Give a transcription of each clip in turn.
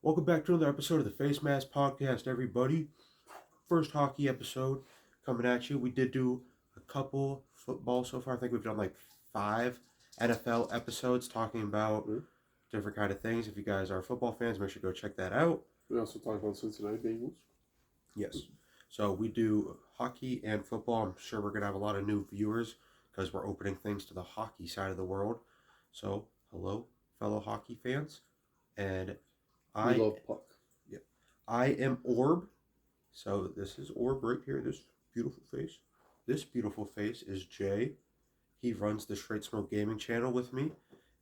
Welcome back to another episode of the Face Mask Podcast, everybody. First hockey episode coming at you. We did do a couple football so far. I think we've done like 5 NFL episodes talking about different kind of things. If you guys are football fans, make sure to go check that out. We also talk about Cincinnati Bengals. Yes. So we do hockey and football. I'm sure we're going to have a lot of new viewers because we're opening things to the hockey side of the world. So, hello, fellow hockey fans. And We love puck. Yep. I am Orb. So this is Orb right here, this beautiful face. This beautiful face is Jay. He runs the Straight Smoke Gaming channel with me.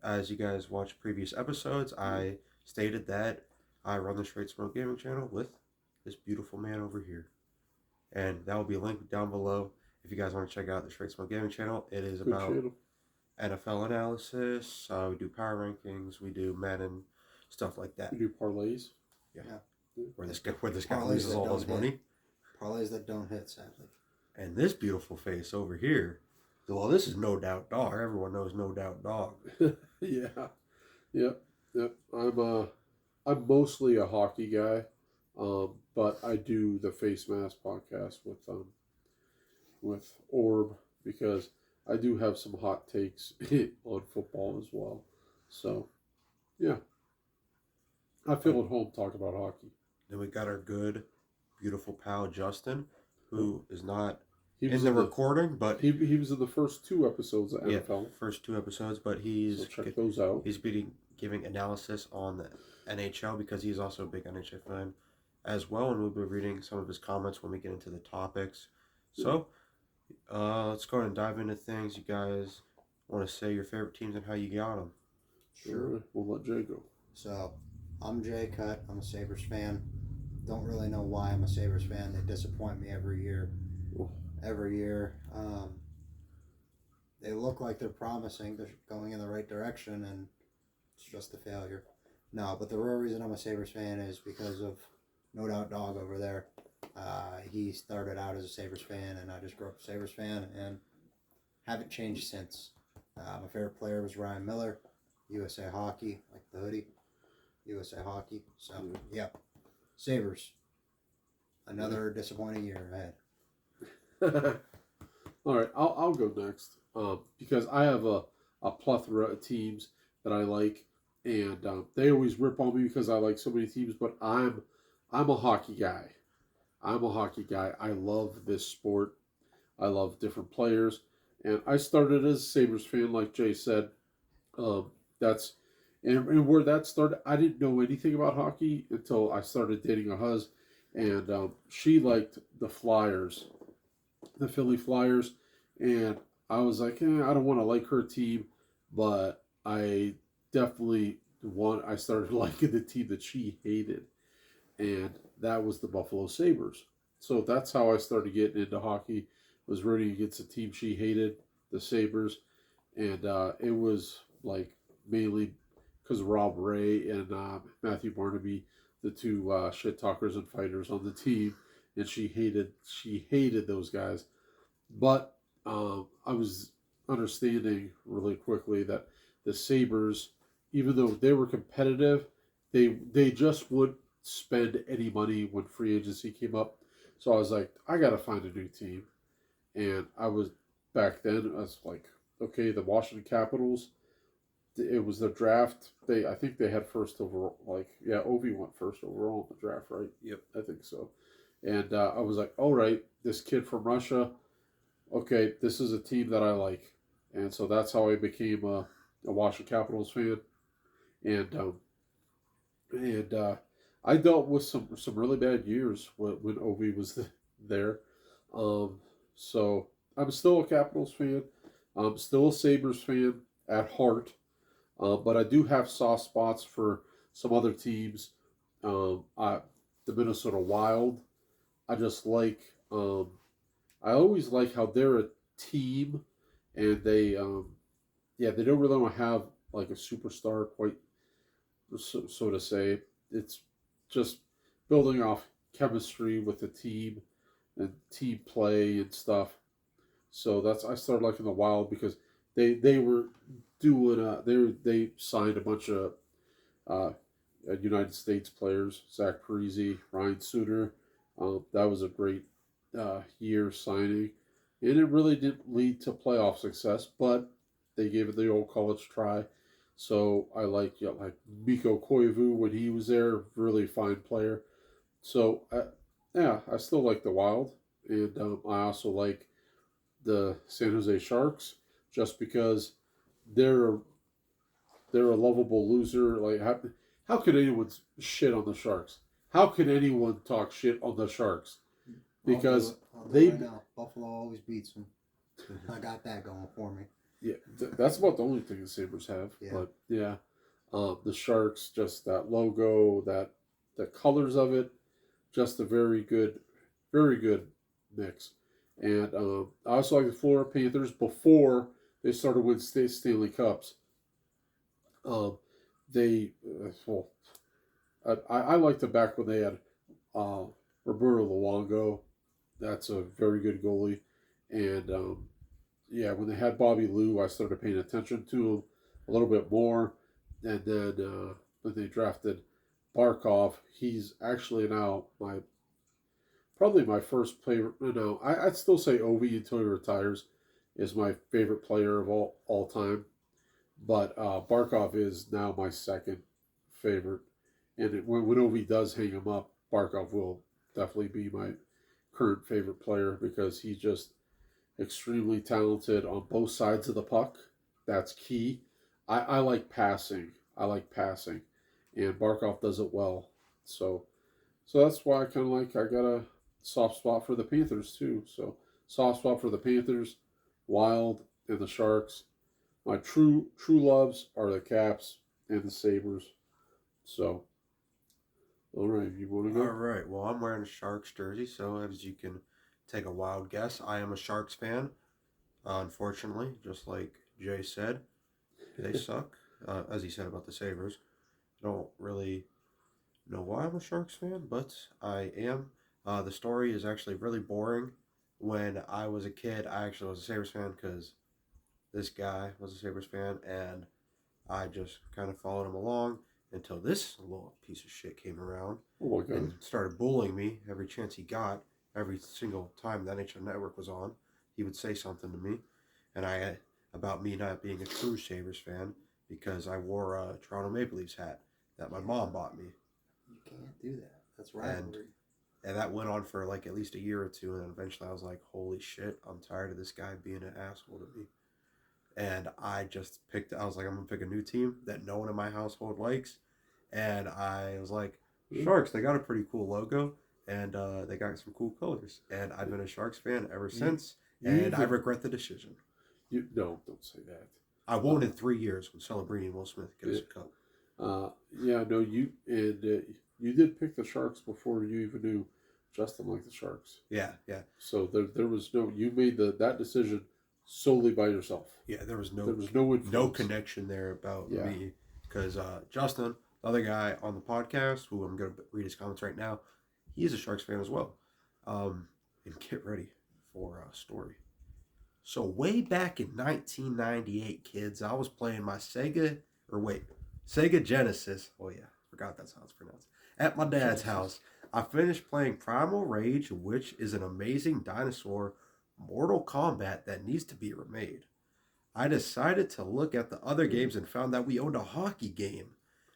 As you guys watched previous episodes, I stated that I run the Straight Smoke Gaming channel with this beautiful man over here. And that will be linked down below if you guys want to check out the Straight Smoke Gaming channel. It is Good about channel. NFL analysis. We do power rankings. We do men and stuff like that. We do parlays. Yeah. Where this guy loses all his money. Parlays that don't hit, sadly. And this beautiful face over here, well, this is No Doubt Dog. Everyone knows No Doubt Dog. Yeah. Yep. I'm mostly a hockey guy, but I do the Face Mask podcast with Orb because I do have some hot takes on football as well. So, yeah. I feel at home talking about hockey. Then we got our good, beautiful pal Justin, who is not He was in the recording, but he was in the first 2 episodes of NFL. First 2 episodes, but he's So check those out. He's giving analysis on the NHL because he's also a big NHL fan as well, and we'll be reading some of his comments when we get into the topics. So, let's go ahead and dive into things. You guys want to say your favorite teams and how you got them? Sure. We'll let Jay go. So, I'm Jay Cutt. I'm a Sabres fan. Don't really know why I'm a Sabres fan. They disappoint me every year. They look like they're promising. They're going in the right direction, and it's just a failure. No, but the real reason I'm a Sabres fan is because of No Doubt Dog over there. He started out as a Sabres fan, and I just grew up a Sabres fan, and haven't changed since. My favorite player was Ryan Miller, USA Hockey, like the hoodie. USA Hockey. So, yeah. Sabres. Another disappointing year ahead. All right, I'll go next because I have a plethora of teams that I like, and they always rip on me because I like so many teams. But I'm a hockey guy. I love this sport. I love different players, and I started as a Sabres fan, like Jay said. And where that started, I didn't know anything about hockey until I started dating a hus, and she liked the Flyers, the Philly Flyers, and I was like, I don't want to like her team, but I definitely I started liking the team that she hated, and that was the Buffalo Sabres. So that's how I started getting into hockey, was rooting against the team she hated, the Sabres, and it was like mainly because Rob Ray and Matthew Barnaby, the 2 shit talkers and fighters on the team, and she hated those guys. But I was understanding really quickly that the Sabres, even though they were competitive, they just wouldn't spend any money when free agency came up. So I was like, I gotta find a new team, and back then I was like, okay, the Washington Capitals. It was the draft. I think they had first overall. Ovi went first overall in the draft, right? Yep, I think so. And I was like, all right, this kid from Russia. Okay, this is a team that I like, and so that's how I became a Washington Capitals fan. And I dealt with some really bad years when Ovi was there. So I'm still a Capitals fan. I'm still a Sabres fan at heart. But I do have soft spots for some other teams. The Minnesota Wild. I just like. I always like how they're a team, and they don't really want to have like a superstar, quite so to say. It's just building off chemistry with the team and team play and stuff. So I started liking the Wild because they were doing they signed a bunch of United States players, Zach Parise, Ryan Suter. That was a great year signing. And it really didn't lead to playoff success, but they gave it the old college try. So I like Mikko Koivu when he was there, really fine player. So yeah, I still like the Wild, and I also like the San Jose Sharks just because they're they're a lovable loser. Like how could anyone shit on the Sharks? How can anyone talk shit on the Sharks? Because I'll do they it right now. Buffalo always beats them. I got that going for me. yeah, that's about the only thing the Sabres have. Yeah. But yeah, the Sharks, just that logo, that the colors of it, just a very good mix. And I also like the Florida Panthers before they started winning Stanley Cups. Um, they well, I liked it back when they had uh, Roberto Luongo. That's a very good goalie, and yeah, when they had Bobby Lou, I started paying attention to him a little bit more. And then when they drafted Barkov, he's actually now probably my first player. No, I'd still say Ovi until he retires is my favorite player of all time. But Barkov is now my second favorite. And when Ovi does hang him up, Barkov will definitely be my current favorite player because he's just extremely talented on both sides of the puck. That's key. I like passing. I like passing. And Barkov does it well. So that's why I got a soft spot for the Panthers too. So soft spot for the Panthers, Wild, and the Sharks. My true loves are the Caps and the Sabres. So, all right, you want to All go? right. Well, I'm wearing a Sharks jersey, so as you can take a wild guess, I am a Sharks fan. Unfortunately, just like Jay said, they suck. As he said about the Sabres, I don't really know why I'm a Sharks fan, but I am. The story is actually really boring. When I was a kid, I actually was a Sabres fan because this guy was a Sabres fan, and I just kind of followed him along until this little piece of shit came around Oh my God. and started bullying me every chance he got. Every single time the NHL Network was on, he would say something to me, and about me not being a true Sabres fan because I wore a Toronto Maple Leafs hat that my mom bought me. You can't do that. That's rivalry. And that went on for like at least a year or two, and then eventually I was like, holy shit, I'm tired of this guy being an asshole to me. And I was like, I'm going to pick a new team that no one in my household likes. And I was like, Sharks, they got a pretty cool logo, and they got some cool colors. And I've been a Sharks fan ever since, and I regret the decision. No, don't say that. I won't in 3 years when Celebrini and Will Smith get us a cup. Yeah, no, you did pick the Sharks before you even knew Justin liked the Sharks. Yeah. So there was you made that decision solely by yourself. Yeah, there was no no connection there about me because Justin, the other guy on the podcast, who I'm going to read his comments right now, he is a Sharks fan as well. And get ready for a story. So way back in 1998, kids, I was playing my Sega Genesis. Oh yeah, forgot that's how it's pronounced. At my dad's house, I finished playing Primal Rage, which is an amazing dinosaur Mortal Kombat that needs to be remade. I decided to look at the other games and found that we owned a hockey game.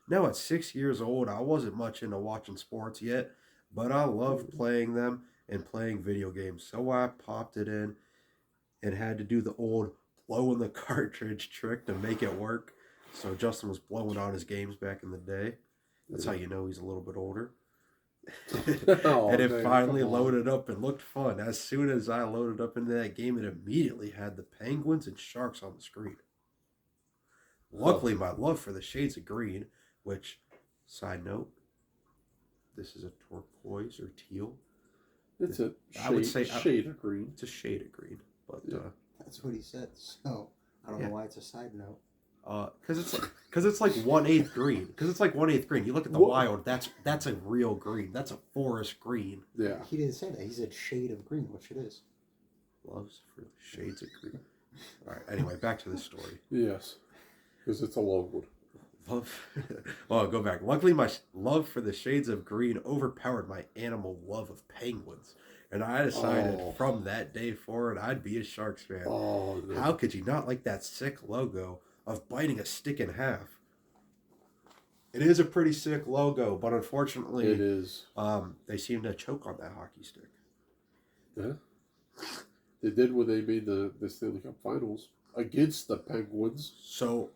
Now at 6 years old, I wasn't much into watching sports yet, but I loved playing them and playing video games. So I popped it in and had to do the old blowing the cartridge trick to make it work. So Justin was blowing on his games back in the day. That's how you know he's a little bit older. And it finally loaded up and looked fun. As soon as I loaded up into that game, it immediately had the Penguins and Sharks on the screen. Luckily, my love for the shades of green, which, side note, this is a turquoise or teal. It's a shade, I would say shade of green. It's a shade of green, but That's what he said. So I don't know why it's a side note. Because it's like 1/8 green. Because it's like 1/8 green. You look at the Wild. That's a real green. That's a forest green. Yeah. He didn't say that. He said shade of green, which it is. Loves for shades of green. All right. Anyway, back to the story. Yes, because it's a logo. Love Well, go back. Luckily, my love for the shades of green overpowered my animal love of penguins. And I decided from that day forward, I'd be a Sharks fan. Oh, no. How could you not like that sick logo of biting a stick in half? It is a pretty sick logo, but unfortunately, It is. They seem to choke on that hockey stick. Yeah. They did when they made the Stanley Cup Finals against the Penguins. So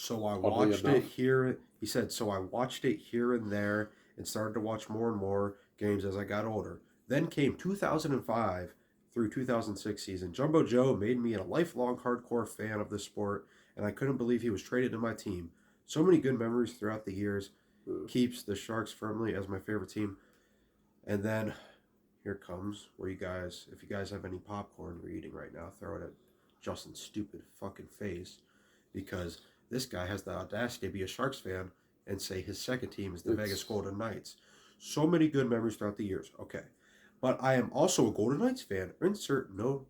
I watched it here. He said, so I watched it here and there and started to watch more and more games as I got older. Then came 2005 through 2006 season. Jumbo Joe made me a lifelong hardcore fan of the sport, and I couldn't believe he was traded to my team. So many good memories throughout the years. Keeps the Sharks firmly as my favorite team. And then here comes where if you guys have any popcorn you're eating right now, throw it at Justin's stupid fucking face, because this guy has the audacity to be a Sharks fan and say his second team is the Vegas Golden Knights. So many good memories throughout the years. Okay. But I am also a Golden Knights fan. Insert no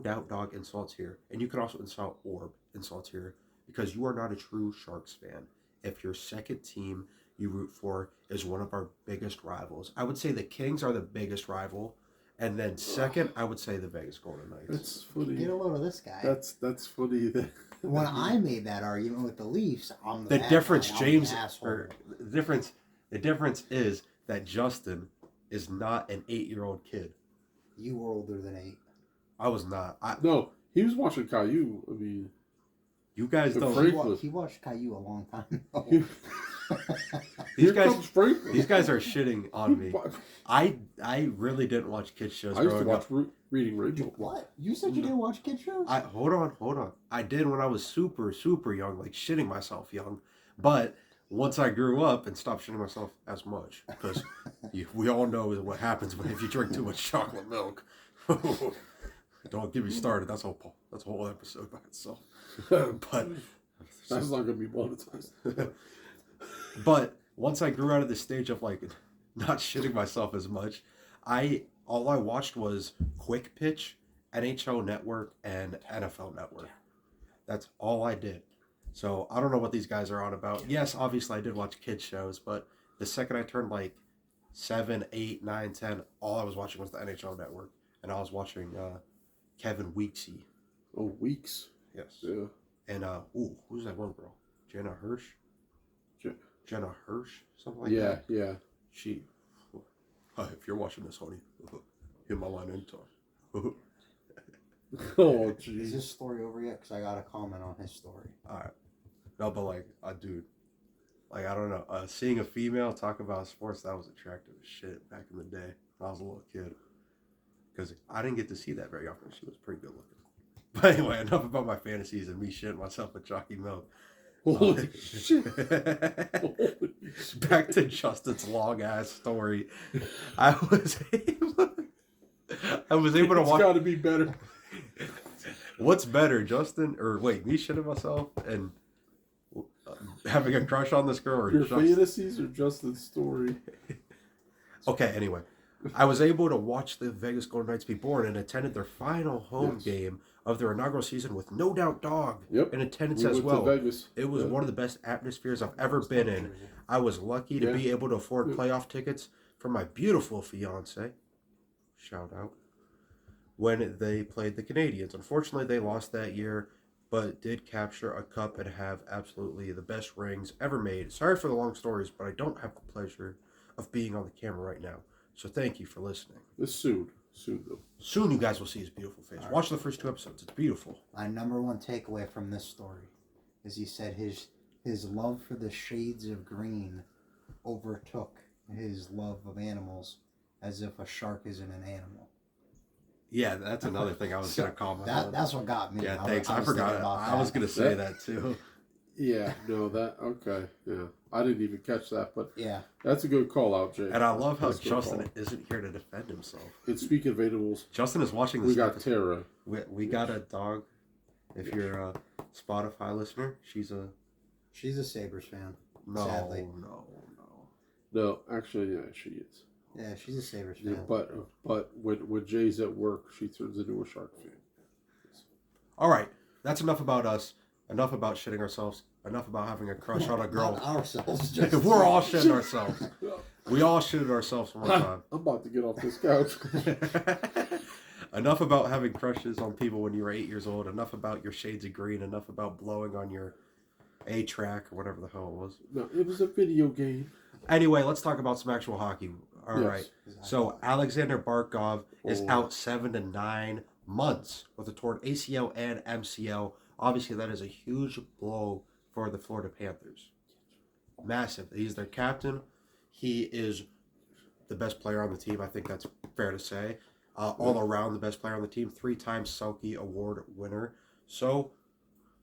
doubt dog insults here. And you can also insult Orb insults here, because you are not a true Sharks fan if your second team you root for is one of our biggest rivals. I would say the Kings are the biggest rival, and then second, I would say the Vegas Golden Knights. That's funny. Get a load of this guy. That's funny. When I made that argument with the Leafs, I'm the difference, James. The difference is that Justin is not an 8-year-old kid. You were older than 8. I was not. No, he was watching Caillou. I mean, you guys don't. He watched Caillou a long time ago. These guys are shitting on me. I really didn't watch kids shows. I used to watch up. Reading Rainbow. What? You said you didn't watch kid shows? Hold on. I did when I was super, super young, like shitting myself young. But once I grew up and stopped shitting myself as much, because we all know what happens if you drink too much chocolate milk. Don't get me started. That's a whole episode by itself. But that's not gonna be monetized. But once I grew out of the stage of like not shitting myself as much, all I watched was Quick Pitch, NHL Network, and NFL Network. That's all I did. So I don't know what these guys are on about. Yes, obviously I did watch kids shows, but the second I turned like 7, 8, 9, 10, all I was watching was the NHL Network, and I was watching Kevin Weeksy. Oh, Weeks. Yes. Yeah. And who's that one girl? Jenna Hirsch. Jenna Hirsch, something like that. Yeah. She. If you're watching this, honey, hit my line anytime. Oh, jeez. Is this story over yet? Because I got a comment on his story. All right. No, but like, dude, like, I don't know. Seeing a female talk about sports, that was attractive as shit back in the day when I was a little kid. Because I didn't get to see that very often. She was pretty good looking. But anyway, enough about my fantasies and me shitting myself with jockey milk. Holy shit. Back to Justin's long ass story. I was able to watch. It's got to be better. What's better, Justin, or wait, me shitting myself and having a crush on this girl, or your fantasies or Justin's story? Okay, anyway, I was able to watch the Vegas Golden Knights be born and attended their final home game of their inaugural season with No Doubt Dog in attendance as well. It was one of the best atmospheres I've ever been in. I was lucky to be able to afford playoff tickets for my beautiful fiance. Shout out. When they played the Canadiens. Unfortunately, they lost that year, but did capture a cup and have absolutely the best rings ever made. Sorry for the long stories, but I don't have the pleasure of being on the camera right now. So thank you for listening. It's soon though. Soon you guys will see his beautiful face. Right. Watch the first 2 episodes. It's beautiful. My number one takeaway from this story is he said his love for the shades of green overtook his love of animals, as if a shark isn't an animal. Yeah, that's another thing I was going to comment on. That's what got me. Yeah, thanks. I forgot. I was going to say that too. Yeah, no, okay. Yeah, I didn't even catch that, but yeah, that's a good call out, Jake. And I love how Justin isn't here to defend himself. And speaking of animals, Justin is watching this. We got Tara. We got a dog. If you're a Spotify listener, she's a Sabres fan. No, sadly. No, actually, yeah, she is. Yeah, she's a Sabres fan. Yeah, but when Jay's at work, she turns into a Shark fan. All right, that's enough about us. enough about shitting ourselves. Enough about having a crush on a Not girl. ourselves. Just We're all shitting ourselves. We all shitted ourselves one time. I'm about to get off this couch. Enough about having crushes on people when you were 8 years old. Enough about your shades of green. Enough about blowing on your A-track or whatever the hell it was. No, it was a video game. Anyway, let's talk about some actual hockey. All Yes. right. So Alexander Barkov is Oh. out 7 to 9 months with a torn ACL and MCL. Obviously, that is a huge blow for the Florida Panthers. Massive. He's their captain. He is the best player on the team. I think that's fair to say. All around the best player on the team. 3-time Selke Award winner. So,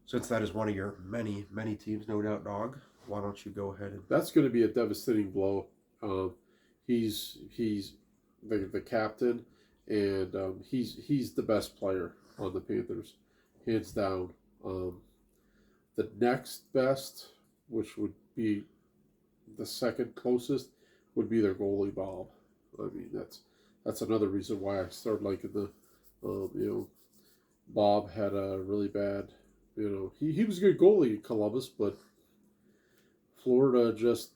since that is one of your many, many teams, no doubt, dog, why don't you go ahead and... That's going to be a devastating blow. He's the captain, and he's the best player on the Panthers, hands down. The next best, which would be the second closest, would be their goalie Bob. I mean, that's another reason why I started liking the, Bob had a really bad, he was a good goalie in Columbus, but Florida just,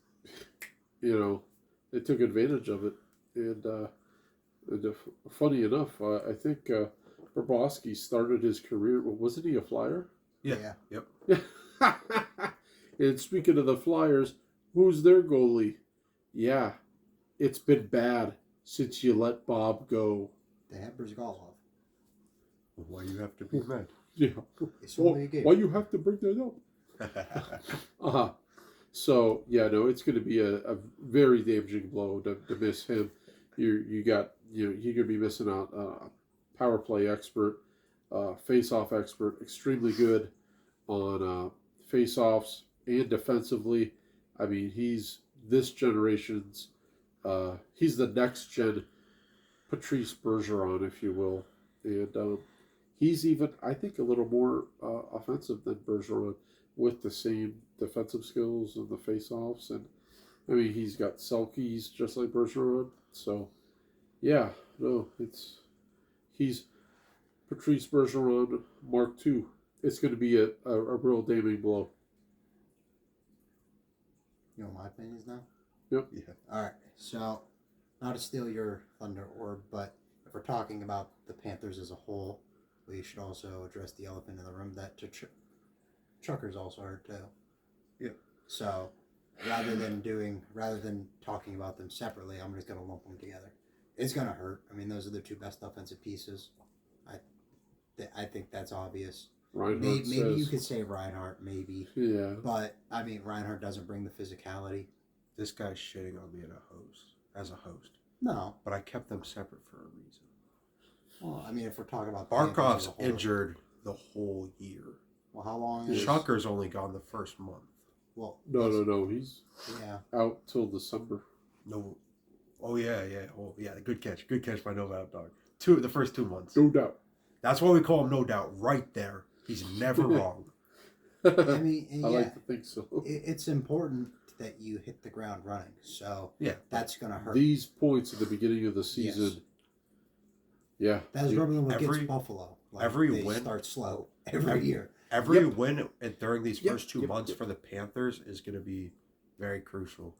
they took advantage of it. And funny enough, I think Bobrovsky started his career, wasn't he a Flyer? Yeah. Yep. And speaking of the Flyers, who's their goalie? Yeah, it's been bad since you let Bob go. They have Brizgalov. Why you have to be mad? Yeah. It's Well, only a game. why you have to bring that up? So yeah, no, it's going to be a very damaging blow to miss him. You're gonna be missing out. Power play expert, face-off expert, extremely good on face-offs and defensively. I mean, he's this generation's. He's the next gen Patrice Bergeron, if you will, and he's even, I think, a little more offensive than Bergeron, with the same defensive skills and the face-offs. And I mean, he's got Selkies just like Bergeron. So yeah, no, he's Patrice Bergeron Mark II. It's going to be a real damning blow. You know my opinions now? Yep. Yeah. All right. So, not to steal your thunder, Orb, but if we're talking about the Panthers as a whole, we should also address the elephant in the room that Trucker's also hurt too. Yeah. So, rather than talking about them separately, I'm just gonna lump them together. It's gonna hurt. I mean, those are the two best offensive pieces. I think that's obvious. Reinhardt Maybe you says, could say Reinhardt, maybe, yeah. but I mean, Reinhardt doesn't bring the physicality. This guy's shitting on me as a host. No. But I kept them separate for a reason. Well, I mean, if we're talking about the Panthers Barkov's as a whole- injured the whole year. Well, how long is Chucker's only gone the first month. Well, No. He's yeah. out till December. No. Oh, yeah. Oh, yeah. Good catch by Novak, dog. The first 2 months. No doubt. That's why we call him No Doubt right there. He's never wrong. I mean, I yeah, like to think so. it's important that you hit the ground running. So Yeah. that's gonna hurt. These points at the beginning of the season, yeah. That's normally what every- gets Buffalo. Like, every they win- start slow every year. Every Yep. win during these Yep, first 2 yep, months yep. for the Panthers is going to be very crucial.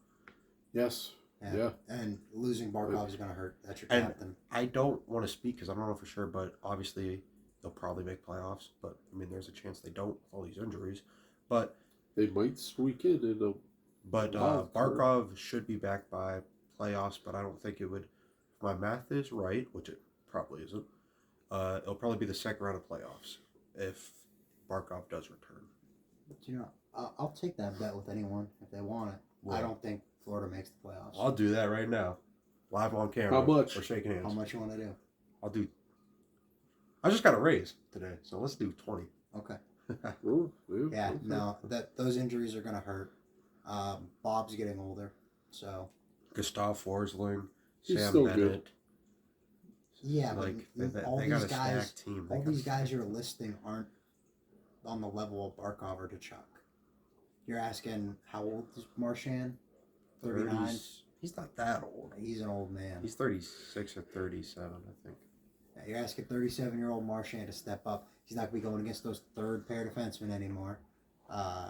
Yes. Yeah. And losing Barkov is gonna hurt. That's your And- captain. I don't want to speak because I don't know for sure, but obviously they'll probably make playoffs. But, I mean, there's a chance they don't with all these injuries. But They might squeak in a wild card. Barkov should be back by playoffs, but I don't think it would. If my math is right, which it probably isn't, it'll probably be the second round of playoffs if Barkov does return. But, I'll take that bet with anyone if they want it. Well, I don't think Florida makes the playoffs. I'll do that right now, live on camera. How much? We're shaking hands. How much you want to do? I'll do. I just got a raise today, so let's do 20. Okay. Oh, Yeah, okay. no, those injuries are gonna hurt. Bob's getting older, so Gustav Forsling, He's Sam still Bennett. good. yeah, Like but they all got these a guys, stacked team. all these guys you're listing aren't on the level of Barkov or Tkahuck. You're asking how old is Marchand? 39. He's not that old. He's an old man. He's 36 or 37, I think. You're asking 37-year-old Marchand to step up. He's not going to be going against those third pair defensemen anymore.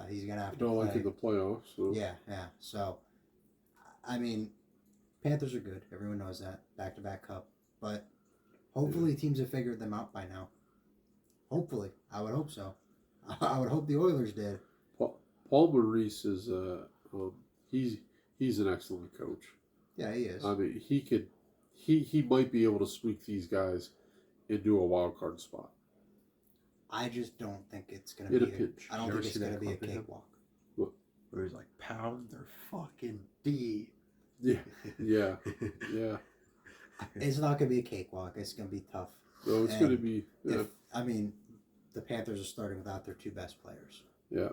He's going to have to Don't play. like in the playoffs. So. Yeah. So, I mean, Panthers are good. Everyone knows that. Back-to-back cup. But hopefully teams have figured them out by now. Hopefully. I would hope so. I would hope the Oilers did. Paul Maurice is he's an excellent coach. Yeah, he is. I mean, he might be able to squeak these guys into a wild card spot. I just don't think it's going to be a pinch. I don't think it's going to be a cakewalk. Where he's like, pound their fucking D. Yeah. It's not going to be a cakewalk. It's going to be tough. No, it's going to be. Yeah. The Panthers are starting without their two best players. Yeah.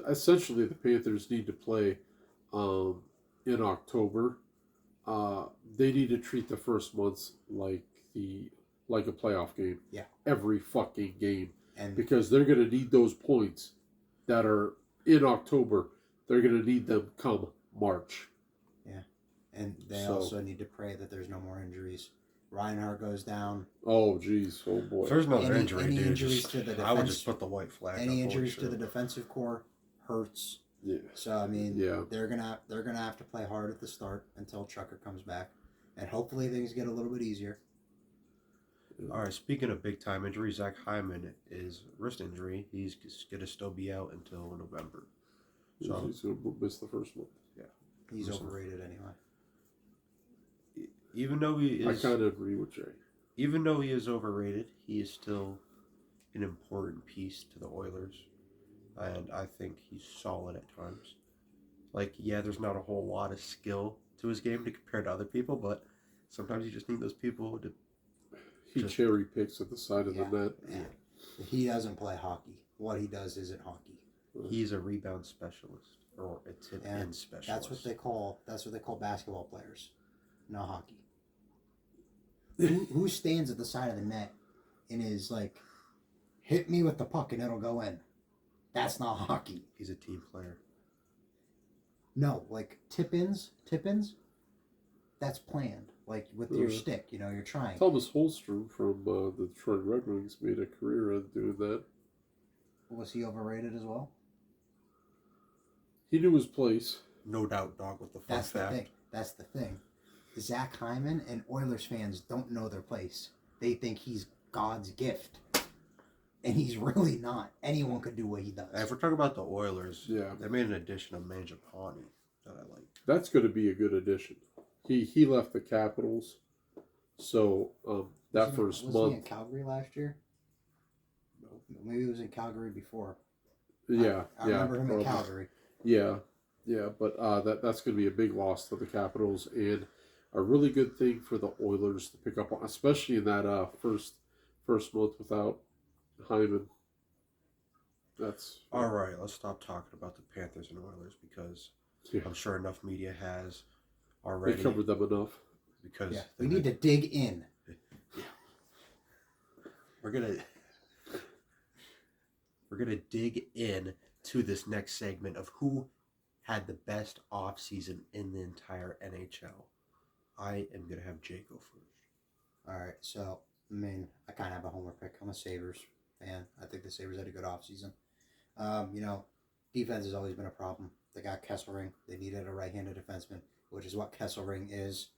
Essentially, the Panthers need to play in October. They need to treat the first months like a playoff game. Yeah. Every fucking game. And because they're going to need those points that are in October. They're going to need them come March. Yeah. And they also need to pray that there's no more injuries. Reinhardt goes down. Oh, jeez. Oh, boy. If there's another injury, any dude. Injuries to the defense, I would just put the white flag. Any injuries to the defensive core hurts. Yeah. So, I mean, they're gonna have to play hard at the start until Trucker comes back. And hopefully things get a little bit easier. All right, speaking of big-time injuries, Zach Hyman is wrist injury. He's going to still be out until November. So he's going to miss the first month. Yeah. He's overrated anyway. Even though he is... I kind of agree with Jay. Even though he is overrated, he is still an important piece to the Oilers. And I think he's solid at times. Like, yeah, there's not a whole lot of skill to his game to compare to other people, but sometimes you just need those people to... He cherry picks at the side of the net. Yeah. He doesn't play hockey. What he does isn't hockey. He's a rebound specialist or a tip-in specialist. That's what they call basketball players, not hockey. Who stands at the side of the net and is like, hit me with the puck and it'll go in? That's not hockey. He's a team player. No, like tip-ins, that's planned. Like with your stick, you're trying. Thomas Holmstrom from the Detroit Red Wings made a career out of doing that. Was he overrated as well? He knew his place. No doubt, dog, with the fun fact. That's the thing. Zach Hyman and Oilers fans don't know their place. They think he's God's gift. And he's really not. Anyone could do what he does. If we're talking about the Oilers, yeah, they made an addition of Mangiapane that I like. That's going to be a good addition. He left the Capitals, so that first month. Was he in Calgary last year? No. Maybe he was in Calgary before. Yeah, I remember him in Calgary. Yeah, but that's going to be a big loss to the Capitals and a really good thing for the Oilers to pick up on, especially in that first month without Hyman. That's all right. Let's stop talking about the Panthers and Oilers because I'm sure enough media has already. They covered them enough. Because we need to dig in. We're gonna dig in to this next segment of who had the best offseason in the entire NHL. I am gonna have Jake go first. All right, so I kind of have a homer pick. I'm a Sabres fan. I think the Sabres had a good offseason. Defense has always been a problem. They got Kesselring. They needed a right-handed defenseman, which is what Kesselring is.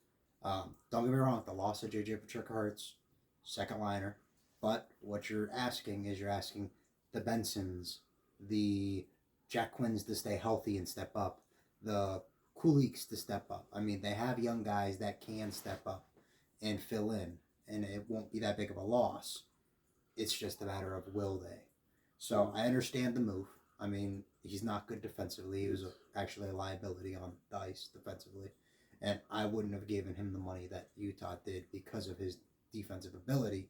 Don't get me wrong, the loss of J.J. Patrick hurts, second liner. But what you're asking the Bensons, the Jack Quinns to stay healthy and step up, the Kuliks to step up. I mean, they have young guys that can step up and fill in, and it won't be that big of a loss. It's just a matter of will they. So I understand the move. I mean, he's not good defensively. He was actually a liability on the ice defensively. And I wouldn't have given him the money that Utah did because of his defensive ability.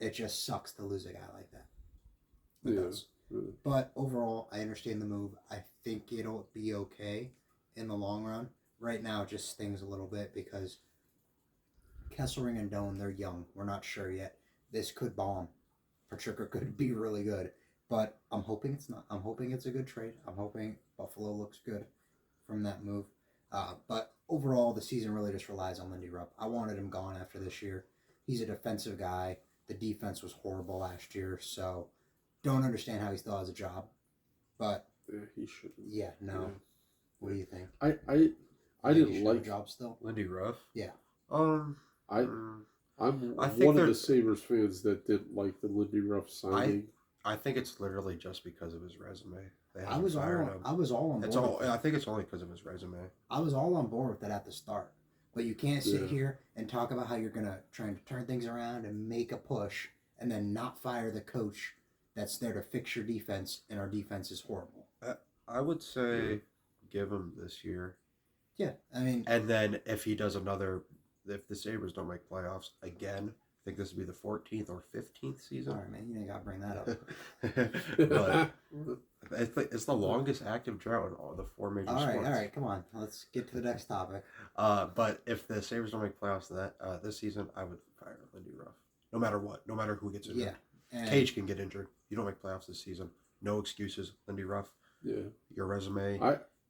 It just sucks to lose a guy like that. It does. But overall, I understand the move. I think it'll be okay in the long run. Right now, it just stings a little bit because Kesselring and Doan, they're young. We're not sure yet. This could bomb. Patrick could be really good. But I'm hoping it's not. I'm hoping it's a good trade. I'm hoping Buffalo looks good from that move. But overall, the season really just relies on Lindy Rupp. I wanted him gone after this year. He's a defensive guy. The defense was horrible last year, so don't understand how he still has a job. But Yeah, he shouldn't. yeah, no. Yeah. What do you think? I You think he didn't should have like. a job still. Lindy Ruff. Yeah. Um, I mm, I'm I think one of they're- the Sabres fans that didn't like the Lindy Ruff signing. I think it's literally just because of his resume. They I haven't was fired all him. I was all on board. It's all. with it. I think it's only because of his resume. I was all on board with that at the start. But you can't sit Yeah. here and talk about how you're gonna try to turn things around and make a push and then not fire the coach that's there to fix your defense, and our defense is horrible. I would say give him this year, Yeah, I mean, and then if he does another, if the Sabres don't make playoffs again, I think this would be the 14th or 15th season. all right, man, you ain't gotta bring that up. But it's the longest active drought in all the four major All sports. right, come on, let's get to the next topic. But if the Sabres don't make playoffs this season, I would fire Lindy Ruff. No matter what, no matter who gets injured. Yeah, and Cage can get injured. You don't make playoffs this season. No excuses, Lindy Ruff. Yeah, Your resume,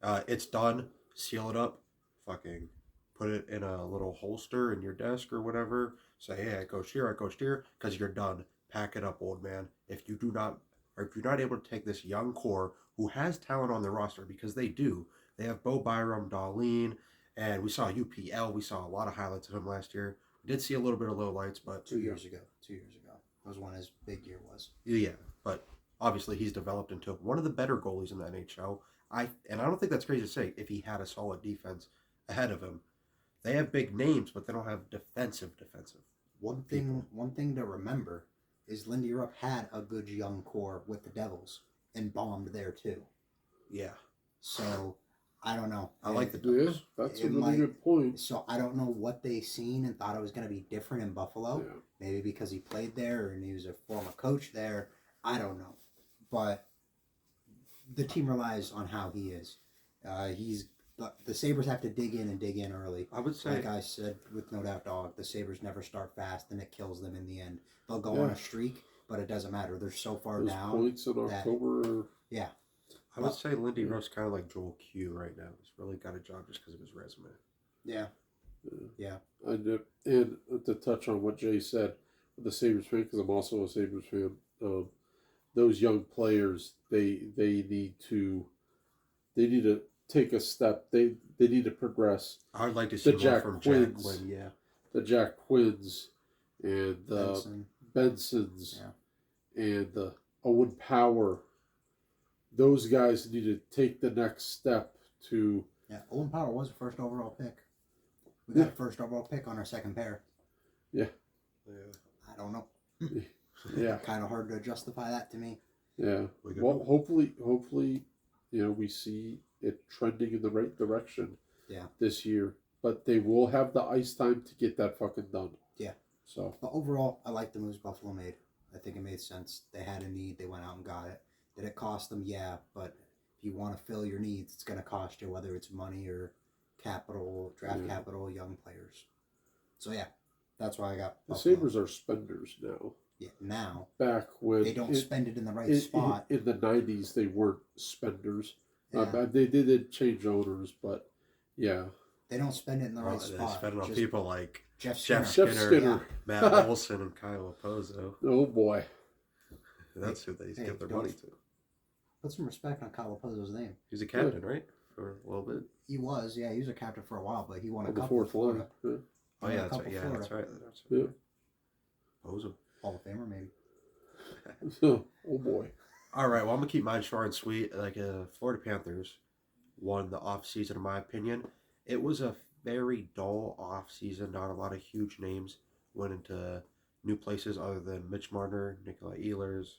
I it's done. Seal it up. Fucking put it in a little holster in your desk or whatever. Say, hey, I coached here, because you're done. Pack it up, old man. If you're not able to take this young core who has talent on their roster, because they do. They have Bo Byram, Darlene, and we saw UPL. We saw a lot of highlights of him last year. We did see a little bit of low lights, but 2 years ago was when his big year was. yeah, but obviously he's developed into one of the better goalies in the NHL. I don't think that's crazy to say if he had a solid defense ahead of him. They have big names, but they don't have defensive. One thing to remember is Lindy Rupp had a good young core with the Devils and bombed there too. Yeah, So I don't know. I like the yeah, Devils. that's a It really might- good point. So I don't know what they seen and thought it was going to be different in Buffalo. Yeah. Maybe because he played there and he was a former coach there. I don't know. But the team relies on how he is. The Sabres have to dig in early. I would say Like I said with No Doubt Dog, the Sabres never start fast and it kills them in the end. They'll go on a streak, but it doesn't matter. They're so far Those down. points in that- October. Yeah. I would say Lindy Ruff's kind of like Joel Q right now. He's really got a job just because of his resume. Yeah. And to touch on what Jay said, the Sabres fan, because I'm also a Sabres fan, those young players, they need to take a step. They need to progress. I would like to see The more Jack from Quinns. Jack Quinn. Yeah, The Jack Quinns and the Benson. Bensons Yeah. and the Owen Power. Those guys need to take the next step to. Yeah. Owen Power was a first overall pick. We got a first overall pick on our second pair. yeah. I don't know. Yeah, Kind of hard to justify that to me. yeah. We Well, hopefully, we see it trending in the right direction. Yeah. This year, but they will have the ice time to get that fucking done. Yeah. So But overall, I like the moves Buffalo made. I think it made sense. They had a need. They went out and got it. Did it cost them? Yeah. But if you want to fill your needs, it's going to cost you, whether it's money or capital, draft capital, young players. So, yeah, that's why I got the Buffalo. Sabres are spenders now. Yeah, now. Back when They don't spend it in the right in, spot. in the '90s, they weren't spenders. Yeah. They did change owners, but yeah, They don't spend it in the right They spot. spend it on Just people like Jeff Skinner. Jeff Jeff Skinner, Skinner. Matt Olson, and Kyle Opozo. Oh boy, That's who they Hey, give their don't- money to. Put some respect on Kyle Opozo's name. He's a captain, right? For a little bit. He was a captain for a while, but he won a on the couple fourth for Florida. line. Oh Yeah, yeah, a that's couple right. Yeah, Florida. that's right. That's Yeah. right. Opozo. Hall of Famer, maybe. Yeah. Oh boy. All right, well, I'm going to keep mine short and sweet. Like, Florida Panthers won the offseason, in my opinion. It was a very dull offseason. Not a lot of huge names went into new places other than Mitch Marner, Nikolai Ehlers,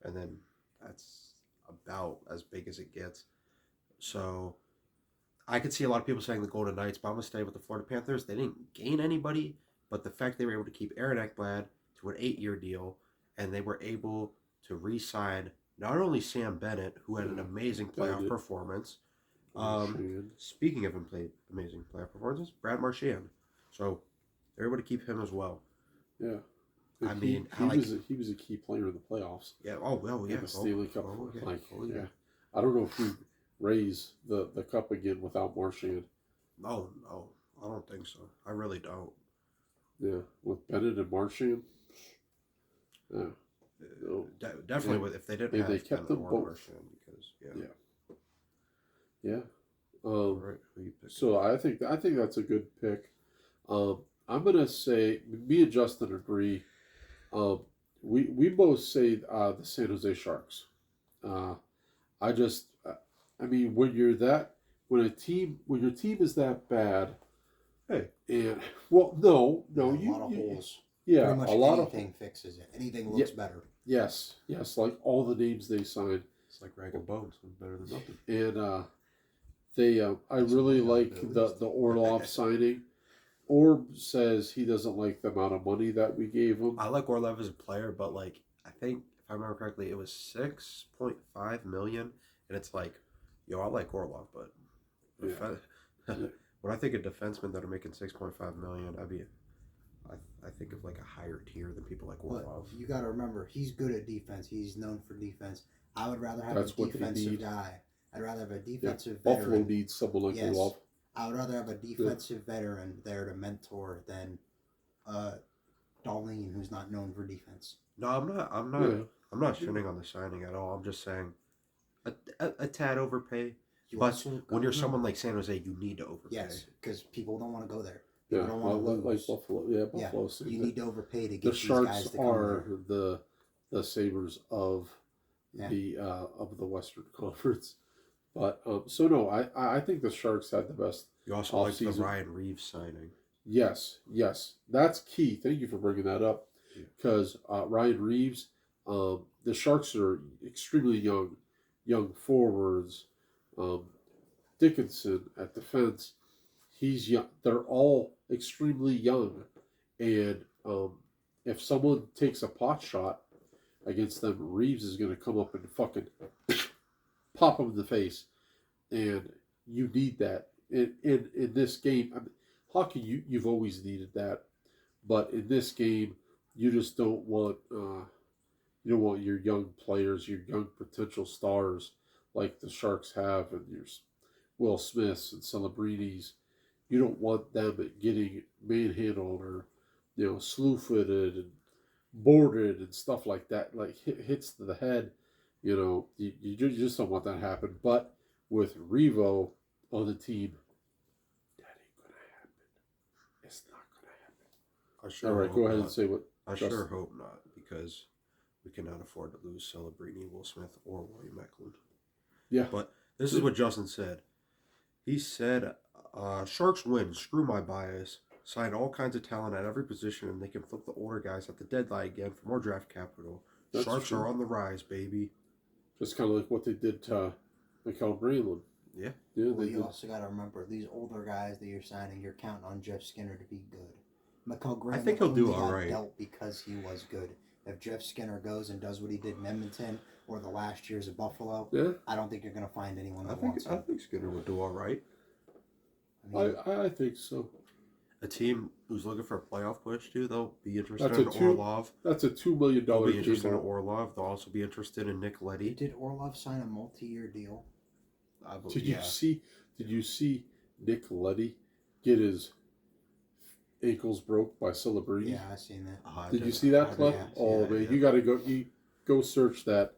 and then that's about as big as it gets. So I could see a lot of people saying the Golden Knights, but I'm going to stay with the Florida Panthers. They didn't gain anybody, but the fact they were able to keep Aaron Ekblad to an 8-year deal, and they were able to re-sign not only Sam Bennett, who had an amazing playoff Bennett. performance. Marchand. Speaking of him played amazing playoff performances, Brad Marchand. So they're able to keep him as well. Yeah. I mean, he I like- was a key player in the playoffs. Yeah. Oh well. Yeah. In the Stanley Cup. Oh, yeah. Like, Oh, yeah. I don't know if you raise the cup again without Marchand. No, I don't think so. I really don't. Yeah, with Bennett and Marchand. Yeah. No. Definitely, if they didn't and have they kept them both. Marchand, because Yeah. All right, who you picking? So I think that's a good pick. I'm gonna say me and Justin agree. We both say the San Jose Sharks. I just I mean when your team is that bad. Hey. And well, no, a lot of holes. Yeah, Pretty much a lot anything fixes it. Anything looks better. Yes, like all the names they signed. It's like rag and bones, better than nothing. And they, I really like the Orlov signing. Orb says he doesn't like the amount of money that we gave him. I like Orlov as a player, but like I think if I remember correctly, it was $6.5 million, and it's like, yo, I like Orlov, but when I think of defensemen that are making $6.5 million, I think of like a higher tier than people like Orlov. But you got to remember, he's good at defense. He's known for defense. I would rather have a defensive guy. I'd rather have a defensive veteran. Buffalo needs someone like Orlov. I would rather have a defensive veteran there to mentor than Darlene, who's not known for defense. No, I'm not shitting on the signing at all. I'm just saying a tad overpay. But when you're someone like San Jose, you need to overpay. Yes, because people don't want to go there. People don't want to lose. Like Buffalo. Yeah, Buffalo. Yeah, you need to overpay to get the these Sharks guys to come are there. the Sabres of the Western Conference. But so no, I think the Sharks had the best. You also like the Ryan Reeves signing. Yes, that's key. Thank you for bringing that up, because Ryan Reeves, the Sharks are extremely young forwards. Dickinson at defense, he's young. They're all extremely young, and if someone takes a pot shot against them, Reeves is going to come up and fucking pop him in the face, and you need that in this game. I mean, hockey, you've always needed that, but in this game, you just don't want your young players, your young potential stars like the Sharks have, and your Will Smiths and Celebrities. You don't want them getting manhandled or slew-footed and boarded and stuff like that, like hits to the head. You just don't want that to happen. But with Revo on the team, that ain't gonna happen. It's not gonna happen. All right, go ahead and say what. I sure hope not, because we cannot afford to lose Celebrini, Will Smith, or William Eklund. Yeah. But this is what Justin said. He said, Sharks win. Screw my bias. Sign all kinds of talent at every position, and they can flip the older guys at the deadline again for more draft capital. Sharks are on the rise, baby. Just kind of like what they did to Mikael Granlund. Yeah. Well, you also got to remember, these older guys that you're signing, you're counting on Jeff Skinner to be good. Mikael Granlund, I think he'll do all right. Dealt because he was good. If Jeff Skinner goes and does what he did in Edmonton or the last years of Buffalo, I don't think you're going to find anyone that wants him. I think Skinner would do all right. I think so. A team who's looking for a playoff push, too, they'll be interested in Orlov. That's a $2 million They'll be interested in Orlov. They'll also be interested in Nick Leddy. Did Orlov sign a multi-year deal? Did you see Nick Leddy get his ankles broke by Celebrity? Yeah, I seen that. Did you see that clip? Man, you got to go search that.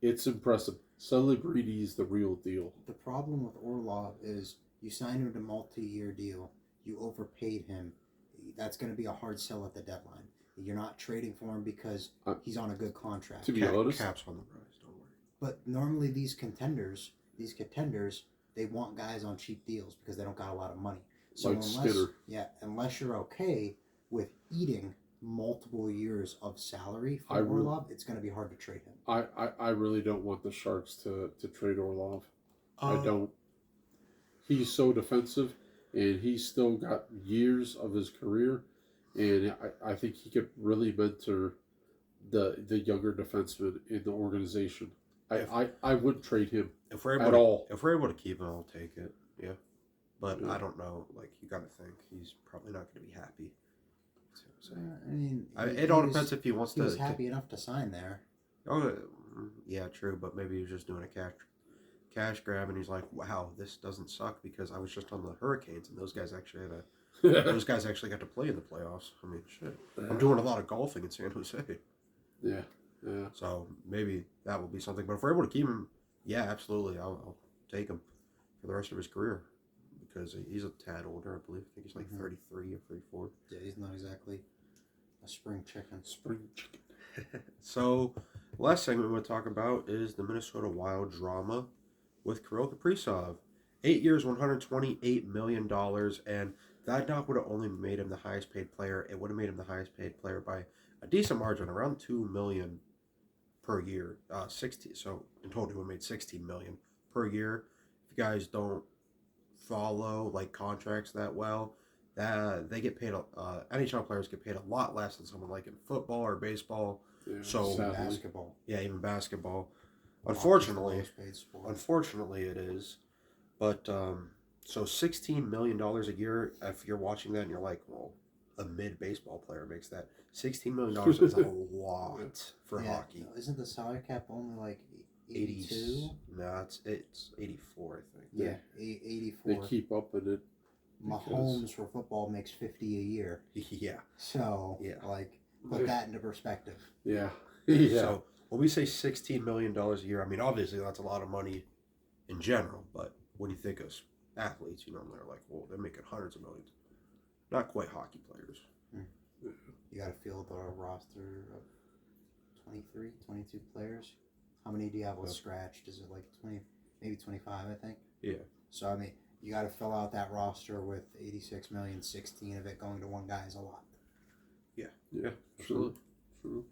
It's impressive. Celebrity is the real deal. The problem with Orlov is you signed him to a multi-year deal. You overpaid him. That's going to be a hard sell at the deadline. You're not trading for him because he's on a good contract. To be honest, Cap's on the rise. Don't worry. But normally these contenders, they want guys on cheap deals because they don't got a lot of money. So like Skinner. Unless you're okay with eating multiple years of salary for Orlov, it's going to be hard to trade him. I really don't want the Sharks to trade Orlov. I don't. He's so defensive, and he's still got years of his career, and I think he could really mentor the younger defensemen in the organization. I wouldn't trade him at all. If we're able to keep him, I'll take it. Yeah. But I don't know. Like, you got to think he's probably not going to be happy. It all depends if he wants to. He was happy enough to sign there. Oh, yeah, true. But maybe he was just doing a cash grab, and he's like, "Wow, this doesn't suck because I was just on the Hurricanes, and those guys actually got to play in the playoffs. I mean, shit. I'm doing a lot of golfing in San Jose." Yeah. Yeah. So maybe that will be something. But if we're able to keep him, yeah, absolutely, I'll take him for the rest of his career because he's a tad older, I believe. I think he's like 33 or 34. Yeah, he's not exactly a spring chicken. Spring chicken. So, last segment we'll talk about is the Minnesota Wild drama with Kirill Kaprozov. 8 years, $128 million, and that not would have only made him the highest paid player. It would have made him the highest paid player by a decent margin, around $2 million per year. 60. So in total, he would have made $16 million per year. If you guys don't follow like contracts that well, that they get paid. NHL players get paid a lot less than someone like in football or baseball. Yeah, So basketball. Yeah, even basketball. Unfortunately, Unfortunately, it is. But so $16 million a year. If you're watching that and you're like, well, a mid baseball player makes that. $16 million is a lot for hockey. Isn't the salary cap only like 82? 80? No, it's 84, I think. Yeah, 84. They keep up with it. Mahomes for football makes 50 a year. Yeah. So, like, put that into perspective. Yeah. Yeah. So when we say $16 million a year, I mean, obviously that's a lot of money in general, but when you think of athletes, they're like, well, they're making hundreds of millions. Not quite hockey players. You got to field a roster of 23, 22 players. How many do you have with scratched? Is it like 20, maybe 25, I think? Yeah. So, I mean, you got to fill out that roster with 86 million, 16 of it going to one guy is a lot. Yeah. Yeah. Absolutely. True.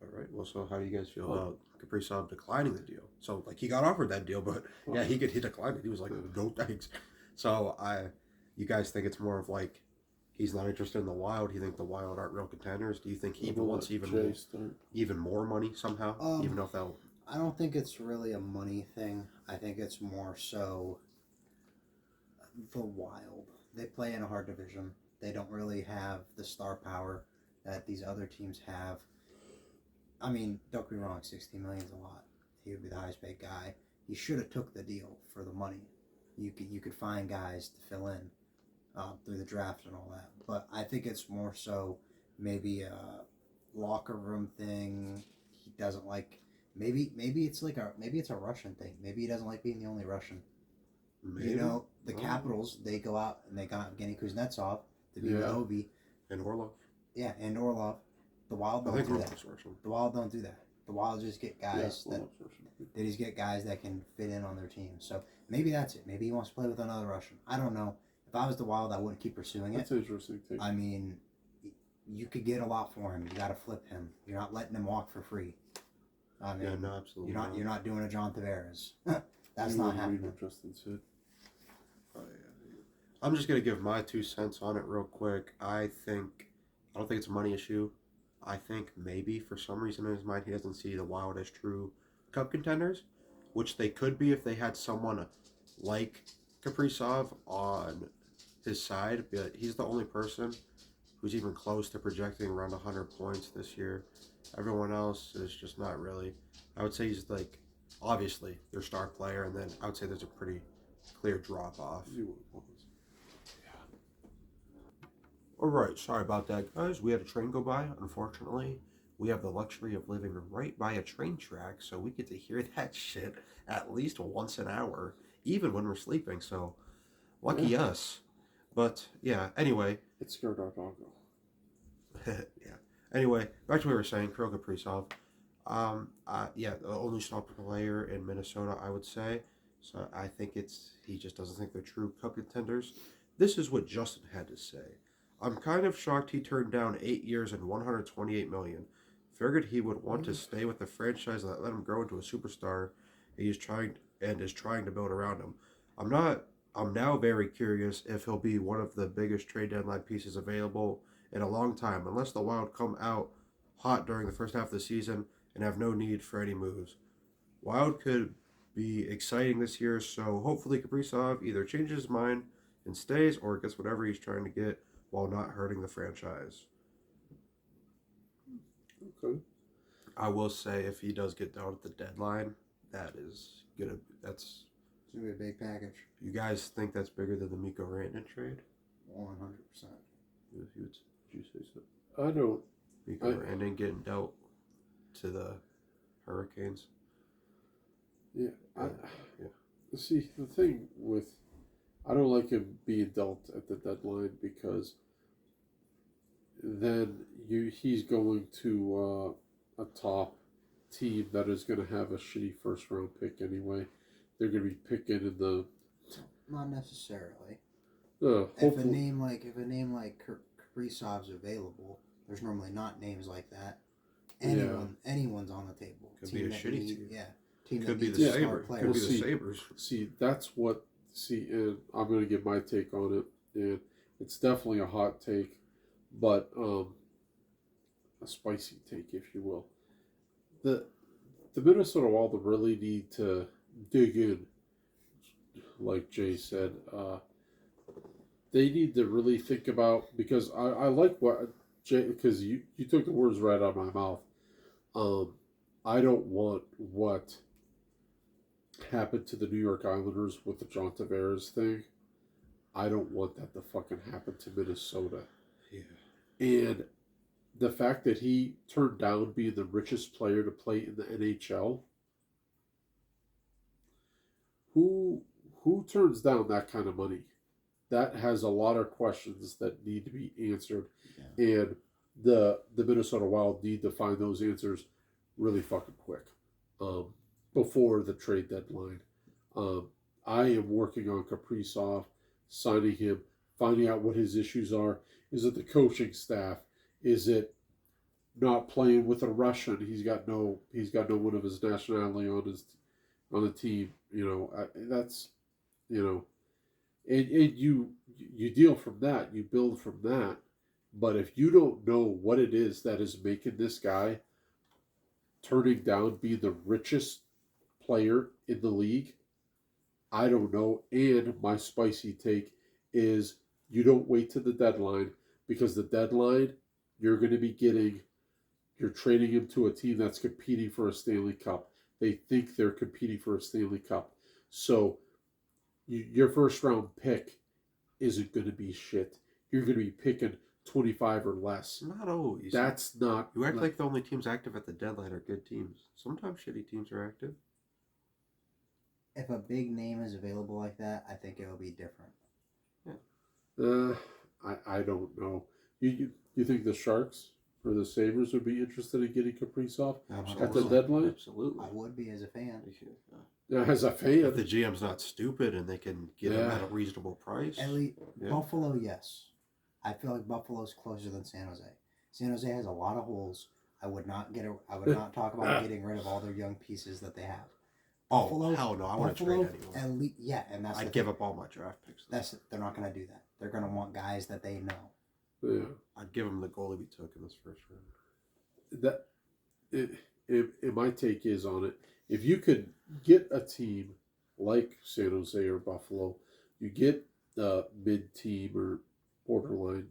All right. Well, so how do you guys feel about Kaprizov declining the deal? So, like, he got offered that deal, but yeah, he declined it. He was like, no thanks. So, you guys think it's more of like he's not interested in the Wild? You think the Wild aren't real contenders? Do you think he wants even more money somehow? Even though they'll. I don't think it's really a money thing. I think it's more so the Wild. They play in a hard division. They don't really have the star power that these other teams have. I mean, don't be wrong, $16 million is a lot. He would be the highest paid guy. He should have took the deal for the money. You could find guys to fill in through the draft and all that. But I think it's more so maybe a locker room thing. He doesn't like. Maybe it's a Russian thing. Maybe he doesn't like being the only Russian. Maybe. The Capitals, they go out and they got Evgeny Kuznetsov to be with Ovi. And Orlov. Yeah, and Orlov. The Wild don't do that. The Wild don't do that. The Wild just get guys they just get guys that can fit in on their team. So maybe that's it. Maybe he wants to play with another Russian. I don't know. If I was the Wild, I wouldn't keep pursuing it. That's interesting. I mean, you could get a lot for him. You got to flip him. You're not letting him walk for free. I mean, no, absolutely. You're not doing a John Tavares. That's not happening. I'm just gonna give my 2 cents on it real quick. I don't think it's a money issue. I think maybe for some reason in his mind he doesn't see the Wild as true Cup contenders, which they could be if they had someone like Kaprizov on his side. But he's the only person who's even close to projecting around 100 points this year. Everyone else is just not really. I would say he's like, obviously, their star player, and then I would say there's a pretty clear drop off. All right, sorry about that, guys. We had a train go by. Unfortunately, we have the luxury of living right by a train track, so we get to hear that shit at least once an hour, even when we're sleeping. So, lucky us. But yeah, anyway. It scared our dog. Yeah. Anyway, back to what we were saying, Kirill Kaprizov. The only star player in Minnesota, I would say. So I think he just doesn't think they're true Cup contenders. This is what Justin had to say. I'm kind of shocked he turned down 8 years and $128 million. Figured he would want to stay with the franchise that let him grow into a superstar. He's trying to build around him. I'm now very curious if he'll be one of the biggest trade deadline pieces available in a long time, unless the Wild come out hot during the first half of the season and have no need for any moves. Wild could be exciting this year, so hopefully Kaprizov either changes his mind and stays or gets whatever he's trying to get while not hurting the franchise. Okay. I will say if he does get down at the deadline, it's gonna be a big package. You guys think that's bigger than the Mikko Rantanen trade? 100%. Would you say so? I don't and then getting dealt to the Hurricanes. Yeah. Yeah. See, the thing with I don't like him being dealt at the deadline because then he's going to a top team that is going to have a shitty first round pick anyway. They're going to be picking in the Not necessarily. If a hopefully name like Kaprizov's available, there's normally not names like that. Anyone's on the table. Could be a shitty team. Yeah. Team Could that be needs the a star Sabres. player. Could be We'll the see. Sabres. see that's what and I'm going to give my take on it, and it's definitely a hot take, but a spicy take, if you will. The Minnesota Wild really need to dig in, like Jay said. They need to really think about, because I like what Jay, because you took the words right out of my mouth. I don't want what happened to the New York Islanders with the John Tavares thing. I don't want that to fucking happen to Minnesota. Yeah. And the fact that he turned down being the richest player to play in the NHL. Who turns down that kind of money? That has a lot of questions that need to be answered, and the Minnesota Wild need to find those answers really fucking quick, before the trade deadline. I am working on Kaprizov, signing him, finding out what his issues are. Is it the coaching staff? Is it not playing with a Russian? He's got no one of his nationality on the team. That's and you deal from that, you build from that. But if you don't know what it is that is making this guy turning down being the richest player in the league, I don't know. And my spicy take is you don't wait to the deadline, because the deadline you're trading him to a team that's competing for a Stanley Cup. They think they're competing for a Stanley Cup. So your first round pick isn't going to be shit. You're going to be picking 25 or less. Not always. That's not. You act like the only teams active at the deadline are good teams. Sometimes shitty teams are active. If a big name is available like that, I think it will be different. I don't know. You think the Sharks or the Sabres would be interested in getting Kaprizov at the deadline? Absolutely. I would be as a fan. Yeah, as a fan. If the GM's not stupid and they can get him at a reasonable price. At least Buffalo, yes. I feel like Buffalo's closer than San Jose. San Jose has a lot of holes. I would not talk about getting rid of all their young pieces that they have. Buffalo, hell no! I want to trade anyone. At least, and that's. I'd give up all my draft picks. They're not going to do that. They're going to want guys that they know. Yeah. I'd give him the goalie we took in this first round. My take is on it. If you could get a team like San Jose or Buffalo, you get a mid-team or borderline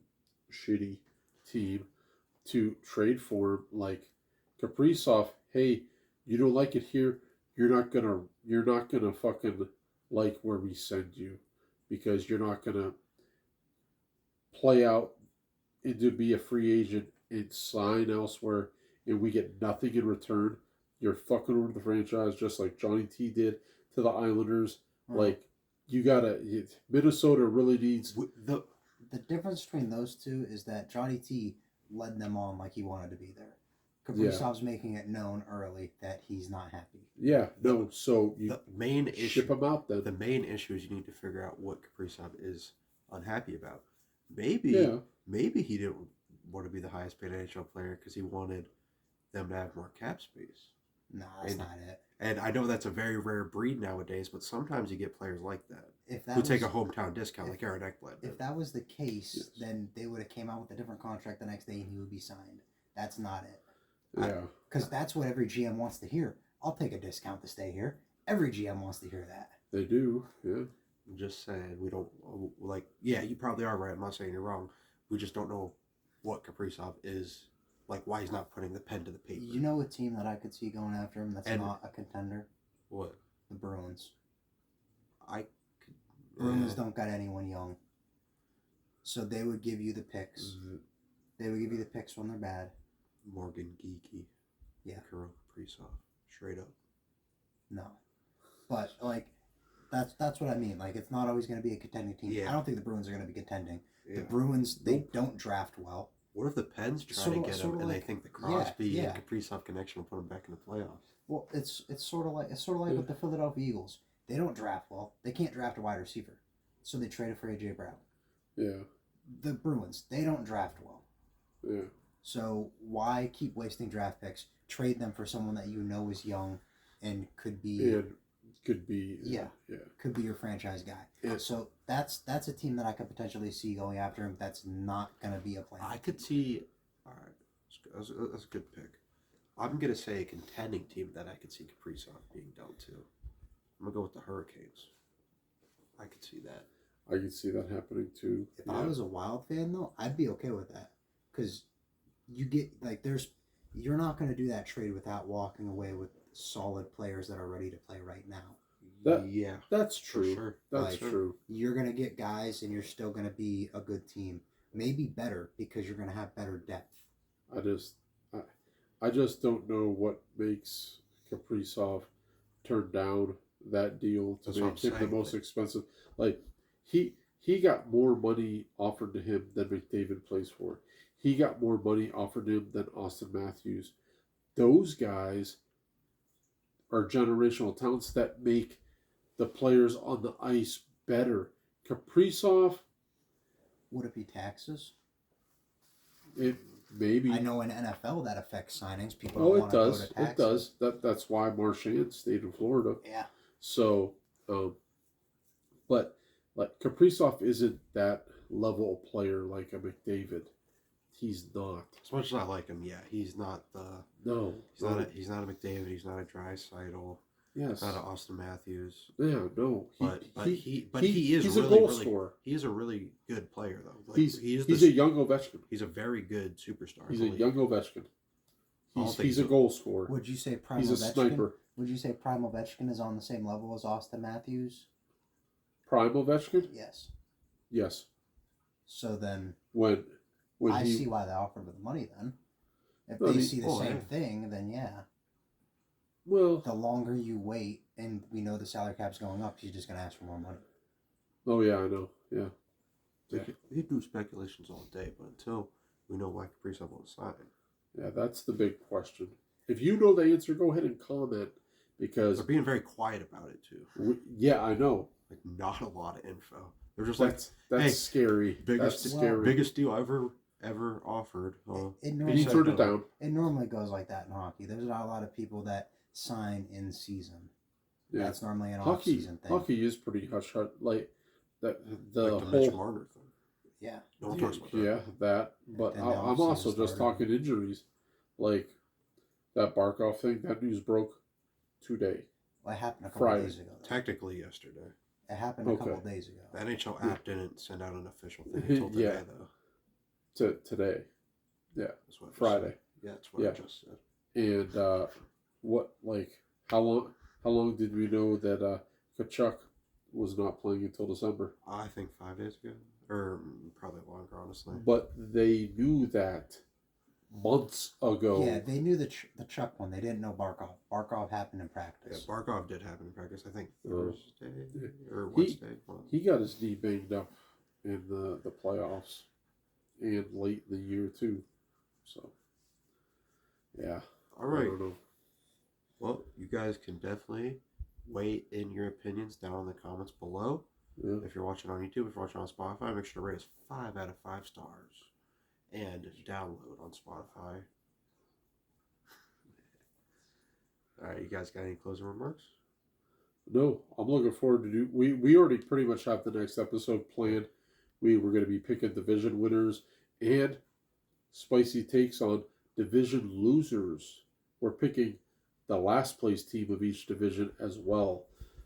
shitty team to trade for him, like Kaprizov. Hey, you don't like it here. You're not gonna fucking like where we send you, because you're not gonna play out and to be a free agent and sign elsewhere, and we get nothing in return. You're fucking over the franchise, just like Johnny T did to the Islanders. Like, Minnesota really needs the difference between those two is that Johnny T led them on like he wanted to be there. Kaprizov's making it known early that he's not happy. Yeah, no. So you the main issue, ship him out then. The main issue is you need to figure out what Kaprizov is unhappy about. Maybe he didn't want to be the highest paid NHL player because he wanted them to have more cap space. No, that's not it. And I know that's a very rare breed nowadays, but sometimes you get players like that who take a hometown discount, like Aaron Ekblad did. If that was the case, then they would have came out with a different contract the next day and he would be signed. That's not it. Yeah. Because that's what every GM wants to hear. I'll take a discount to stay here. Every GM wants to hear that. They do, yeah. I'm just saying, we don't, you probably are right. I'm not saying you're wrong. We just don't know what Kaprizov is, like why he's not putting the pen to the paper. You know a team that I could see going after him that's not a contender? What? The Bruins. Bruins don't got anyone young. So they would give you the picks. Mm-hmm. They would give you the picks when they're bad. Morgan Geeky. Yeah. Kirill Kaprizov. Straight up. No. But, like, that's what I mean. Like, it's not always going to be a contending team. Yeah. I don't think the Bruins are going to be contending. Yeah. The Bruins, they don't draft well. What if the Pens try Sorta- to get him sorta and like- they think the Crosby yeah. and Kaprizov connection will put him back in the playoffs? Well, it's sort of like with the Philadelphia Eagles. They don't draft well. They can't draft a wide receiver, so they traded for AJ Brown. Yeah. The Bruins, they don't draft well. Yeah. So why keep wasting draft picks? Trade them for someone that you know is young and could be Yeah. could be your franchise guy. Yeah. So that's a team that I could potentially see going after him. That's not going to be a plan. I could see. All right, that's a good pick. I'm gonna say a contending team that I could see Kaprizov being dealt to. I'm gonna go with the Hurricanes. I could see that. I could see that happening too. If I was a Wild fan though, I'd be okay with that because you get like you're not going to do that trade without walking away with solid players that are ready to play right now. That's for true. sure. That's true. You're going to get guys and you're still going to be a good team. Maybe better because you're going to have better depth. I just don't know what makes Kaprizov turn down that deal to That's what make I'm him saying. the most expensive. Like he got more money offered to him than McDavid plays for. He got more money offered to him than Austin Matthews. Those guys are generational talents that make the players on the ice better. Kaprizov, Would it be taxes? it maybe. I know in NFL that affects signings. People Oh, don't it want to go does. to taxes. It does. That's why Marchand stayed in Florida. Yeah. So, but like Kaprizov isn't that level of player like a McDavid. He's not. As much as I like him, he's not the. No. He's not a McDavid. He's not a Draisaitl. Yes. Not an Austin Matthews. Yeah. No. He is he's really, a goal really, scorer. He is a really good player though. Like, He's he's a young Ovechkin. He's a very good superstar. He's a young Ovechkin. He's a goal scorer. Would you say Prime He's a Ovechkin? sniper. Would you say Prime Ovechkin is on the same level as Austin Matthews? Prime Ovechkin? Yes. Yes. So then When I he see why they offered the money then. If I they mean, see the same thing, then yeah. well, The longer you wait, and we know the salary cap's going up, he's just going to ask for more money. oh yeah, I know. Yeah. We do speculations all day, but until we know why Kaprizov won't sign. Yeah, that's the big question. If you know the answer, go ahead and comment because They're being very quiet about it too. yeah, I know. Like not a lot of info. They're just That's hey, scary. biggest That's well, scary. biggest deal ever offered. It And normally he turned it down. It normally goes like that in hockey. There's not a lot of people that sign in season. Yeah. That's normally an Hockey, off-season thing. hockey is pretty hush hush. Like the Like the whole Mitch Marner thing. Yeah. No one talks about that. yeah that. But And the I'm offseason also just started. talking injuries, like that Barkov thing. That news broke today. Well, it happened a couple Friday. days ago. though. Technically yesterday. It happened a couple days ago. The NHL app didn't send out an official thing until today Yeah. though. Today, yeah, That's what I just Friday. said. Yeah, that's what Yeah. I just said. And what like how long did we know that Kachuk was not playing until December? I think 5 days ago. Or probably longer, honestly. But they knew that months ago. Yeah, they knew the Chuck one. They didn't know Barkov. Barkov happened in Yeah, practice. Barkov did happen in practice, I think Uh, Thursday yeah. or Wednesday. He got his knee banged up in the playoffs and late in the year too. So yeah. All I right. don't know. Well, you guys can definitely weigh in your opinions down in the comments below. Yeah. If you're watching on YouTube, if you're watching on Spotify, make sure to rate us 5 out of 5 stars. And download on Spotify. Alright, you guys got any closing remarks? No, I'm looking forward to we already pretty much have the next episode planned. We were going to be picking division winners and spicy takes on division losers. We're picking the last place team of each division as well.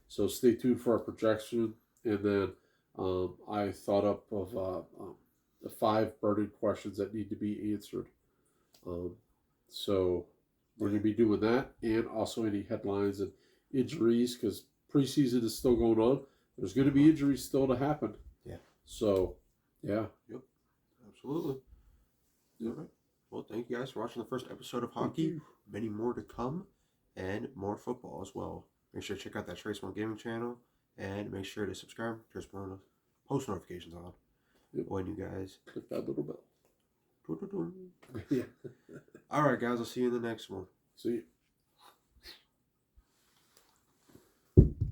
So stay tuned for our projection. And then I thought up of the 5 burning questions that need to be answered. So we're going to be doing that and also any headlines and injuries because preseason is still going on. There's going to be injuries still to happen. Yeah. So, yeah. Yep. Absolutely. Yep. All right. Well, thank you guys for watching the first episode of hockey. Many more to come, and more football as well. Make sure to check out that Trace One Gaming channel, and make sure to subscribe. Just post notifications on when you guys click that little bell. Yeah. All right, guys. I'll see you in the next one. See you.